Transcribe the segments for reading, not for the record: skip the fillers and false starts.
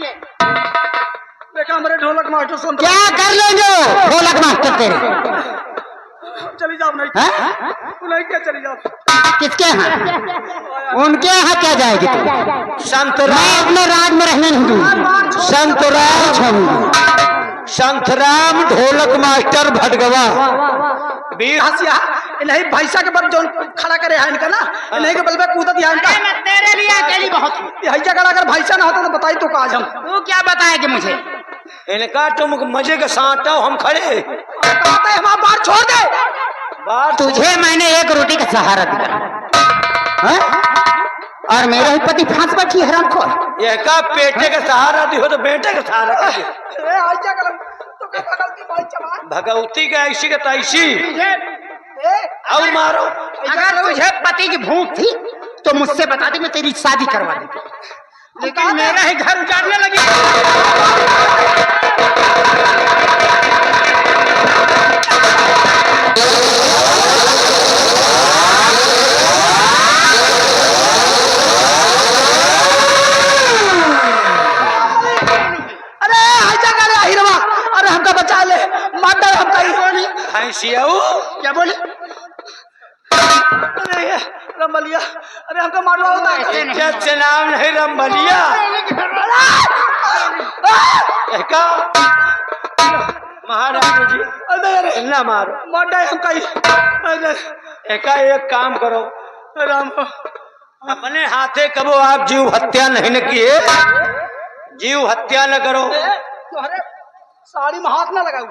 लेंगे। देखा हमारे ढोलक मास्टर सुन क्या कर लेंगे ढोलक मास्टर तेरे? चली जाओ नहीं नहीं क्या चली जाओ। किसके यहाँ? उनके यहाँ क्या जाएगी तू? संतराम, मैं अपने राज में रहने नहीं दूंगी। संतराम ढोलक मास्टर भटगवा वीर हसिया नहीं भैसा के बल जो खड़ा करे है इनका ना नहीं के बल पे कूदत है इनका। मैं तेरे लिए अकेली बहुत हूँ। भैसा खड़ा अगर भैसा ना होता तो बताई तो काज हम तू क्या बताएगी मुझे? इनका तुम मजे के साथ हो, हम खड़े कहते हमारा बात छोड़ दे। बात तुझे मैंने एक रोटी का सहारा दिया हाँ? और मेरा ही पति फांस बैठी हरामखोर। यह का पेटे का सहारा दी हो तो बेटे का सहारा कर दे। भगवती का ऐसी का तैसी और मारो। अगर तुझे पति की भूख थी तो मुझसे बता दी, मैं तेरी शादी करवा देती, लेकिन मेरा ही घर उजाड़ने लगी। अरे ऐसा करे हिरवा, अरे हमका बचा ले मार दे हमका ही बोली। क्या बोली? अरे ये रमलिया, अरे हमका मारवा होता इज्जत से नाम नहीं रंबलिया। महाराज जी अरे ना मारो, मार दे हमका ही। अरे एक काम करो, राम अपने हाथे कबो आप जीव हत्या नहीं न किए, जीव हत्या न करो। अरे साड़ी में हाथ ना लगाऊ।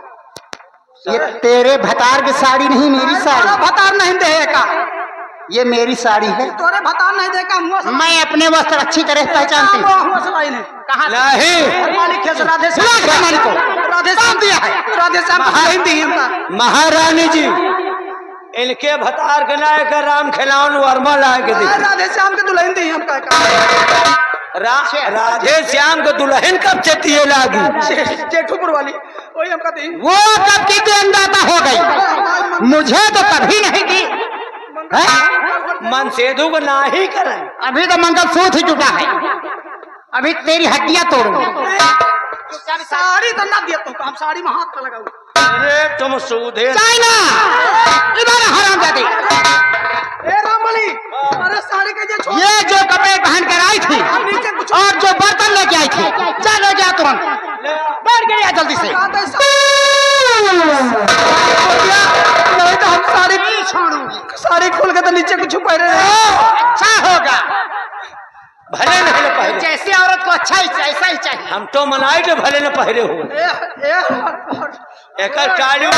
ये तेरे भतार की साड़ी नहीं, मेरी साड़ी। भतार नहीं दे का, ये मेरी साड़ी है। तोरे भतार नहीं दे का। मैं अपने वस्त्र अच्छी तरह पहचानती हूँ। कहाँ नहीं मालिक है राधे श्याम को, राधे श्याम दिया है, राधे श्याम दी हमका। महारानी जी इनके भतार के नाय का राम खिलावन वर्मा ला के दी। राधे श्याम के दुल्हन दी हमका। राधे श्याम को दुल्हन कब से दिए लागी? जेठूपुर वाली वही हमका दी। वो कब की देनदाता हो गई, मुझे तो कभी नहीं दी। मन सेधु को ना ही करें। अभी तो मंगलसूत्र ही जुटा है, अभी तेरी हड्डियां तोड़ूंगी। साड़ी तो ना दिया तुमको, हम साड़ी में हाथ ना लगाऊ। अरे तुम सूधे चाइना इधर हरामजादी। ए रामबली, अरे साड़ी के जे छोड़, ये जो कपड़े पहन कर आई थी और जो बर्तन लेके आई थी, चलो जा तुरंत बैठ गया जल्दी से। नहीं तो हम साड़ी नहीं छोड़ूंगी। साड़ी खोल के तो नीचे कुछ छुपा रहे। अच्छा होगा, भले न पहले, जैसे औरत को अच्छा ही ऐसा ही चाहिए। हम तो मनाई तो भले न पहले हो। एक साड़ी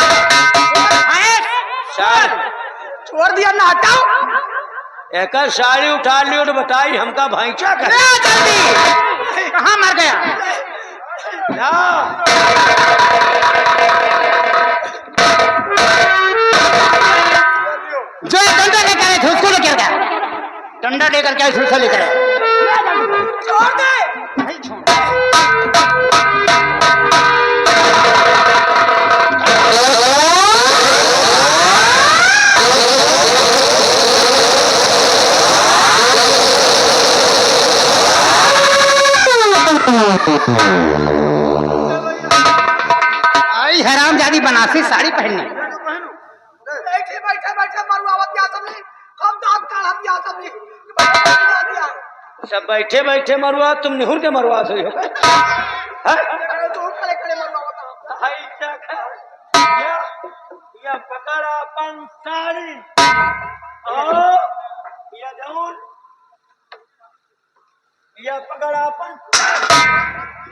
छोड़ दिया ना, हटाओ। एक साड़ी उठा लियो तो बताई हमका भाईचा कर। जल्दी कहाँ मर गया? जो डंडा लेकर आए थे उसको लेकर गया, डंडा लेकर के आए लेकर आए। छोड़ दे। आई हरामजादी बनारसी साड़ी पहनने। बैठे बैठे बैठे मरुआवत या सब नहीं, कब दांत काढ़ा दिया सब नहीं। सब बैठे बैठे मरुआ, तुम निहुर के मरुआ से हो। अरे तो खड़े खड़े मरुआवत। या पकड़ अपन साड़ी ओ या जौन या पकड़ अपन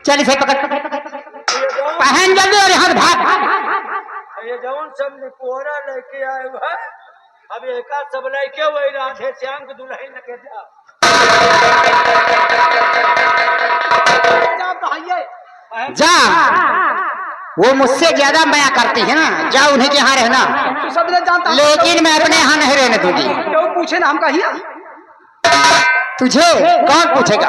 चल इसे पकड़ पहन जल्दी और यहाँ भाग। ये जौन सब निपोरा लेके आए है, अब एक सब लेके वही राधे श्याम के दुल्हन लेके जा। जा, वो मुझसे ज्यादा माया करती है ना, जा उन्हीं के यहाँ रहना। तू सब जानता, लेकिन मैं अपने यहाँ नहीं रहने दूंगी। क्यों पूछे ना हमका ही? तुझे कौन पूछेगा?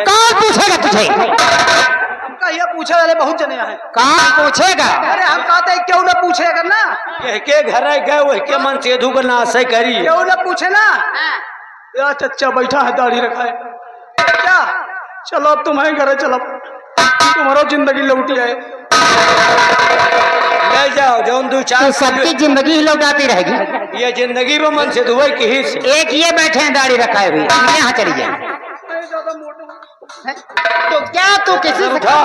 कौन पूछेगा तुझे? हमका ये पूछे वाले बहुत जने हैं। कौन पूछेगा? अरे हम कहते हैं क्यों ना पूछे अगर ना, के घर गए वही के मन सेधु को नाशे करी। क्यों ना पूछे ना। यार चच्चा बैठा है, दाढ़ी रखा है। क्या चलो अब तुम्हारे घर चलो। तुम्हारा जिंदगी लौटी है। ले जाओ जौन दो तो चार सबकी जिंदगी ही लौटाती रहेगी। ये जिंदगी में मन से दुबई की ही से। एक ये बैठे हैं दाढ़ी रखाए हुए, इनके यहाँ चली जाए। तो क्या तू किसी से उठा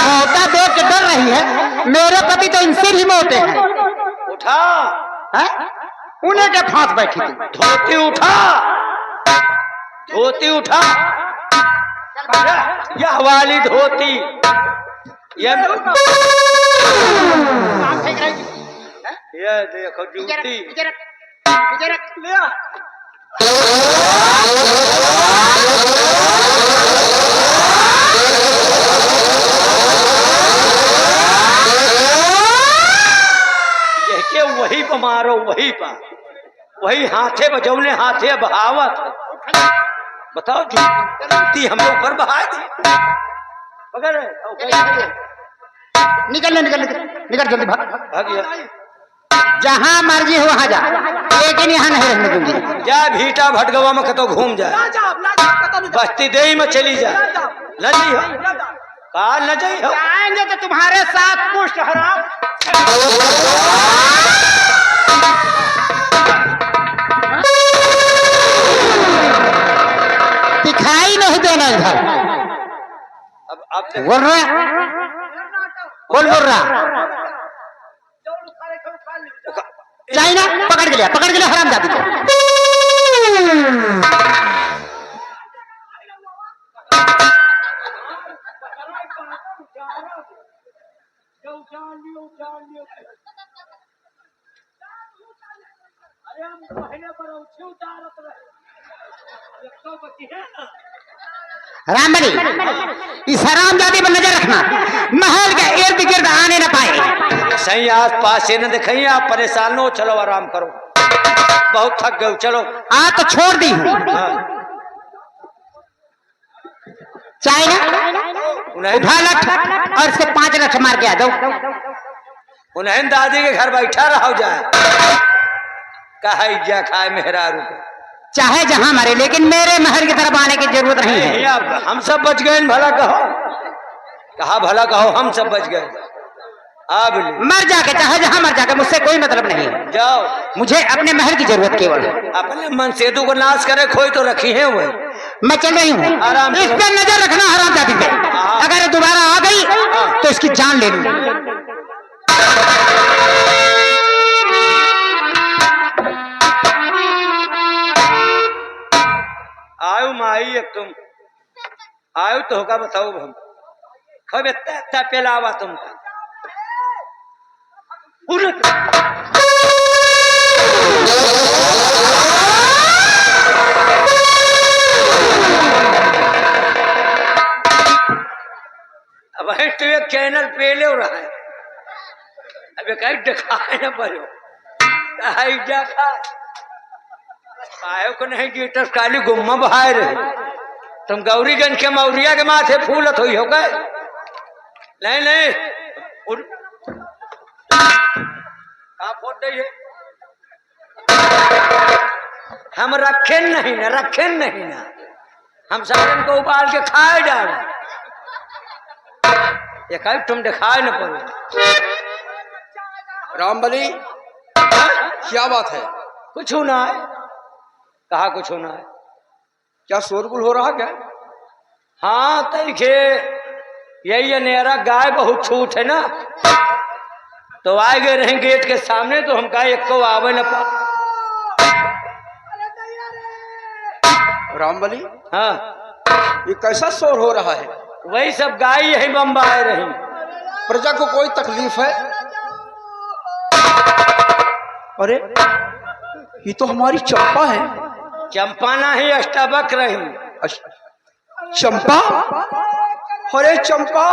मोटा देख के डर रही है? मेरे पति तो इनसे भी मोटे हैं। उठा हैं? उन्हें क्या फांस बैठी थी? धोती उठा, धोती उठा, यह वाली धोती ये देखो जूती। ले आ। के वही पर मारो, वही पर, वही हाथे बजौने हाथे बहावत। बताओ जूती हम लोग पर बहा दी। निकल निकल निकल निकल जल्दी भाग। भाग गया। जहाँ मर्जी हो वहाँ जा, लेकिन यहाँ नहीं रहने दूंगी। जा भीटा भटगवा में कतो घूम जा, बस्ती दे में चली जा। न जाइ हो काल, न जाइ हो। आएंगे तो तुम्हारे साथ पुष्ट हराम। दिखाई नहीं देना इधर। अब बोल रहा बोल रहा चाइना पकड़ के लिया हराम जाती को। रामबली, इस हराम जाति पर नजर रखना, महल के इर्द गिर्द आने न पाए। सही आस पास से न दिखाइए। आप परेशान न हो, चलो आराम करो, बहुत थक गए। चलो आ तो छोड़ दी हूँ। हाँ। चाइना उठा लठ और इसको 5 लठ मार के आ दो। उन्हें दादी के घर बैठा रहो जाए, कहा इज्जा खाए मेहरारू को। चाहे जहां मरे, लेकिन मेरे महल की तरफ आने की जरूरत नहीं है। अब हम सब बच गए, भला कहो, कहा भला कहो, हम सब बच गए। अब मर जाके, चाहे जहां मर जाके, मुझसे कोई मतलब नहीं। जाओ, मुझे अपने महल की जरूरत केवल है। अपने मन सेतु को नाश करे, खोई तो रखी है वो। मैं चल रही हूँ, आराम इस पे नजर रखना हराम जाति पे। अगर दोबारा आ गई तो इसकी जान ले लूंगी। आयु माई, अब तुम आयु तो होगा, बताओ हम खब इतना पेलावा तुमका। अब तो एक चैनल पे ले रहा है, अब कहीं दिखाए न पड़ो, आयो को नहीं जीटर काली गुम्मा बहाए रहे। तुम गौरीगंज के मौरिया के माथे फूलत हुई हो गए। नहीं नहीं फोट है, हम रखे नहीं ना, रखे नहीं ना, हम सारे को उबाल के खाए डाल। ये कहीं तुम दिखाए न पड़ो। रामबली, क्या बात है? कुछ ना है, कहा कुछ होना है। क्या शोरगुल हो रहा क्या? हाँ तरीके यही है, नेरा गाय बहुत छूट है ना, तो आए गए रहे गेट के सामने, तो हम कहा एक को आवे न पा। रामबली, हाँ ये कैसा शोर हो रहा है? वही सब गाय यही बम्बाए रही। प्रजा को कोई तकलीफ है? अरे ये तो हमारी चंपा है। चंपा ना ही अष्टावक रही। चंपा? अरे चंपा,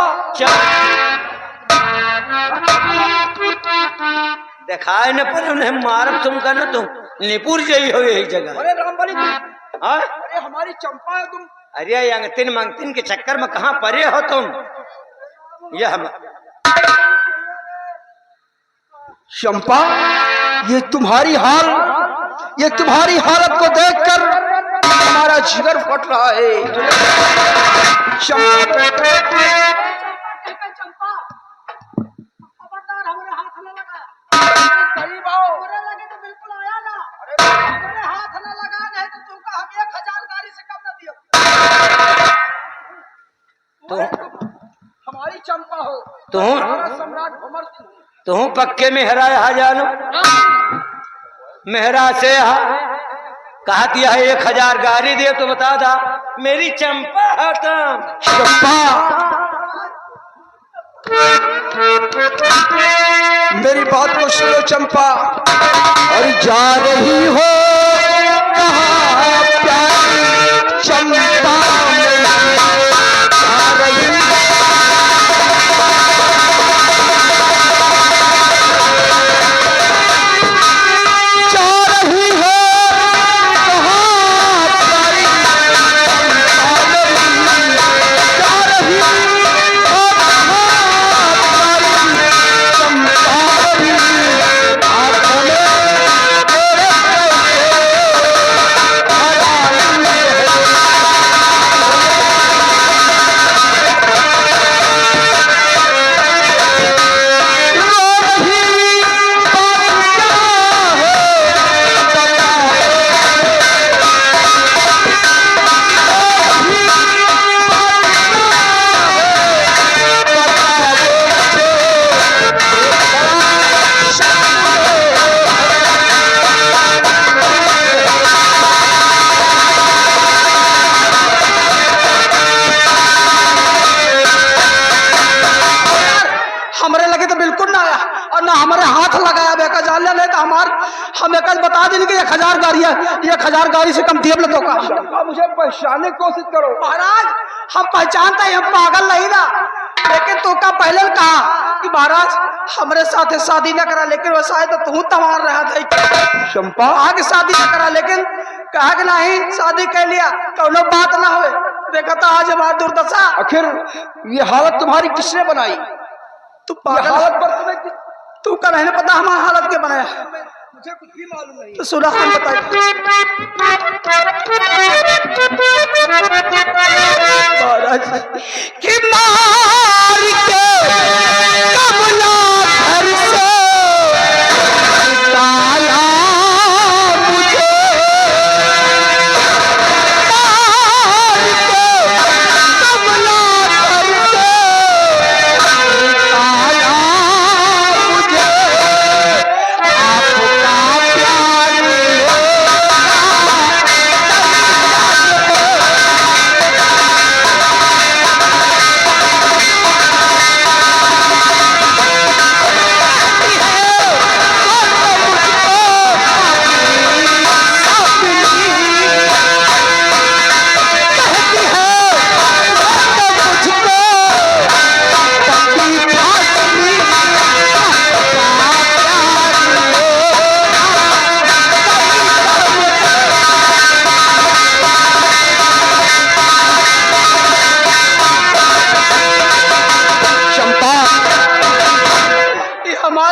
दिखाए न पर उन्हें मारब तुम का न, तुम निपुर जई हो यही जगह। अरे रामबली, हाँ अरे हमारी चंपा है तुम। अरे अंगतिन मंगतिन के चक्कर में कहाँ परे हो तुम? यह हम चंपा, ये तुम्हारी हालत को देखकर हमारा जिगर फट रहा है। चंपा खबरदार हमारे हाथ न लगा। करीब आओ। बुरे लगे तो बिल्कुल आया ना। अरे हाथ न लगा नहीं तो तुमका हम 1000 गाड़ी से कम न दियो। तो हमारी चंपा हो, तू हमारा सम्राट भंवर सिंह। तू पक्के मेहरा यहाँ जानो मेहरा से कहा दिया है 1000 गाड़ी दे तो बता दा मेरी चंपा हतम। चंपा मेरी बात को सुनो चंपा। और जा रही हो कहाँ प्यारी चंपा जा रही हम एक बता देंगे 1000 गाड़ी है, 1000 गाड़ी से कम दिए तो का मुझे पहचानने की कोशिश करो। महाराज हम पहचानते हैं, हम पागल नहीं ना, लेकिन तो का पहले कहा कि महाराज हमारे साथ शादी न करा, लेकिन वो शायद तो तू तमार रहा था चंपा आगे शादी न करा, लेकिन कहा कि नहीं शादी कर लिया कौनो बात ना हो। देखा था आज हमारी दुर्दशा। आखिर ये हालत तुम्हारी किसने बनाई? तू पागल हालत पर तुम्हें तू का नहीं पता हमारा हालत क्या बनाया? मुझे कुछ भी मालूम नहीं। तो सुना हम बताइए कि मार के कमला घर से निकाला मुझे, मार के कमला घर से निकाला मुझे, आपका प्यार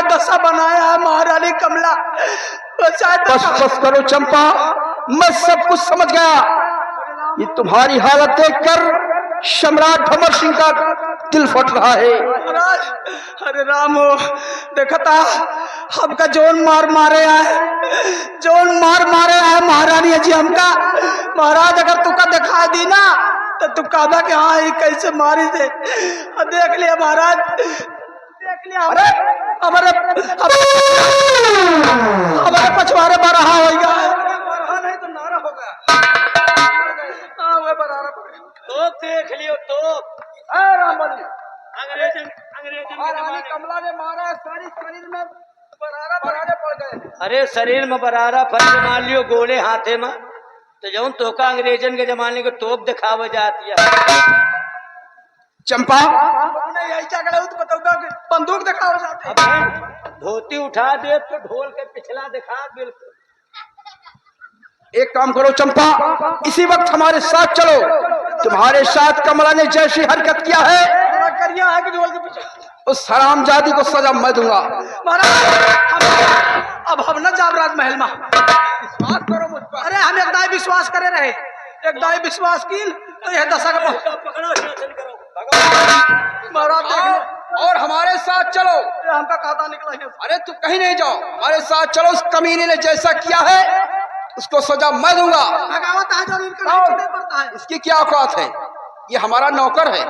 दशा बनाया है महारानी कमला। बस करो चंपा, मैं सब कुछ समझ गया। ये तुम्हारी हालत देखकर सम्राट भंवर सिंह का दिल फट रहा है। अरे राम हो, देखा था हमका जोन मार मारे आए, जोन मार मारे आए महारानी जी हमका। महाराज अगर तुका दिखा दी ना तो तू कहा कि हाँ ये कैसे मारी थे। देख लिया महाराज, देख लिया हमारे पछवारे पर रहा होगा नहीं तो नारा होगा। तो देख लियो तो अंग्रेजन कमला ने मारा, सारी शरीर में बरारा पड़ गए। अरे शरीर में बरारा फर्ज मान लियो गोले हाथे में, तो जौन तोका अंग्रेजन के जमाने के तोप दिखावा जाती है। चंपा बंदूक दिखाओ जाते। धोती उठा दे तो ढोल के पिछला दिखा। बिल्कुल एक काम करो चंपा, इसी वक्त हमारे साथ चलो। तुम्हारे साथ कमला ने जैसी हरकत किया है कि ढोल के पीछे उस हरामजादी को सजा मैं दूंगा। अब हम न जाब राज महल में विश्वास करो मुझ पर। अरे हम एकदम विश्वास करे रहे, एक दाई विश्वास कील तो यह दशा का पकड़ो महाराज देख ले। और हमारे साथ चलो। ये हमका खाता निकला है। अरे तू कहीं नहीं जाओ, हमारे साथ चलो। उस कमीने ने जैसा किया है उसको सजा मैं दूंगा। भगावत है जो इनका नहीं चलने पड़ता है। इसकी क्या औकात है? ये हमारा नौकर है,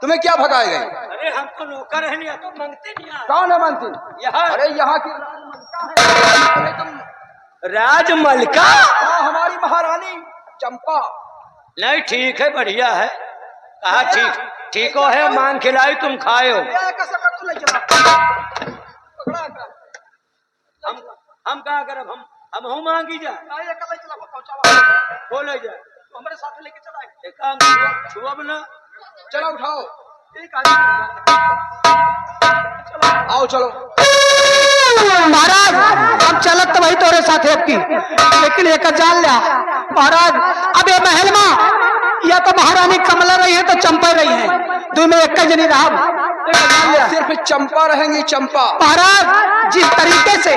तुम्हें क्या भगाए गए? अरे हम तो नौकर है नहीं, तो मांगते नहीं यार। कौन है मंत्री? यहाँ अरे यहाँ की राजमलका। हाँ, हमारी महारानी चंपा। नहीं ठीक है, बढ़िया है। कहा ठीक हो है, मांग खिलाई तुम खाए हो। ये कैसे कर तू ले चला पकड़ा कर। हम कहा कर, हम हूँ मांगी जा। ना ये कर ले चला पहुंचावा। बोले जा तो हमारे साथ लेके चला है। एक काम छुआ ना। चलो उठाओ, एक आदमी आओ चलो। महाराज हम चलत तो वही तोरे साथ है आपकी, लेकिन एक जान लिया महाराज। अब ये महल में या तो महारानी कमला रही है तो चंपा रही है, दो में एक जनी रहा। सिर्फ चंपा रहेंगी, चंपा। महाराज जिस तरीके से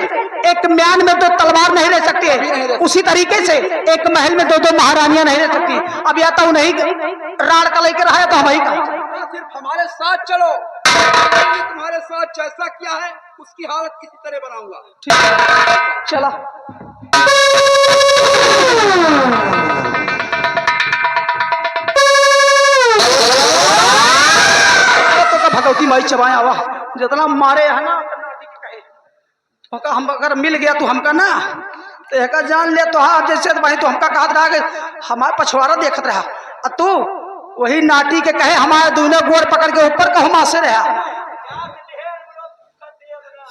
एक म्यान में दो तलवार नहीं रह सकती है, उसी तरीके से एक महल में दो महारानियां नहीं रह सकती। अब या तो नहीं राड़ का लेकर रहा है तो हम ही का। सिर्फ हमारे साथ चलो, तुम्हारे साथ जैसा किया है उसकी हालत किसी तरह बनाऊंगा। चला तो भगवती माई चबाए आवा जितना मारे है ना हमका। हम अगर मिल गया तो हमका ना तो एक जान ले तो हाँ जैसे भाई तो हमका कहा रहा कि हमारे पछवाड़ा देखत रहा और तू वही नाटी के कहे हमारे दोनों गोर पकड़ के ऊपर का हम से रहा।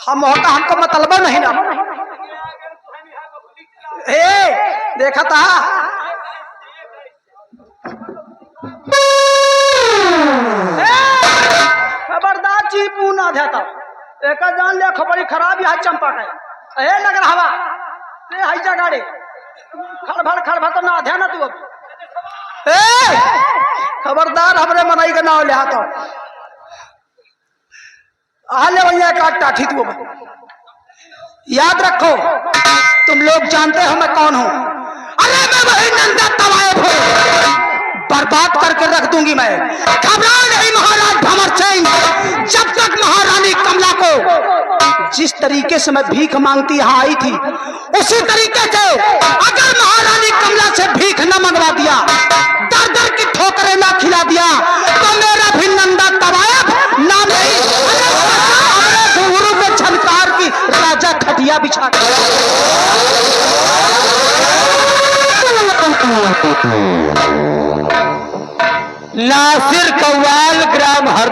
हम होता हमको मतलब नहीं ना। ए देखा था खबरदार चीपू ना देता। एक जान ले खबरी खराब है चंपा का ए लग रहा हवा ए हाई जा गाड़ी खड़भड़ तो ना ध्यान तू। अब ए खबरदार हमरे मनाई का नाव ले तो आले भैया काट टाठी तू। याद रखो तुम लोग जानते हो मैं कौन हूं। अरे मैं वही नंदा तवायफ हूं, बर्बाद करके रख दूंगी मैं। घबराओ नहीं महाराज भंवर सिंह। जब तक महारानी कमला को जिस तरीके से मैं भीख मांगती यहाँ आई थी उसी तरीके से अगर महारानी कमला से भीख न मंगवा दिया, दर दर की ठोकरें ना खिला दिया तो मेरा भी नंदा तवायफ नाम नहीं गुरु के छनकार की राजा खटिया बिछा नासिर कव्वाल ग्राम हर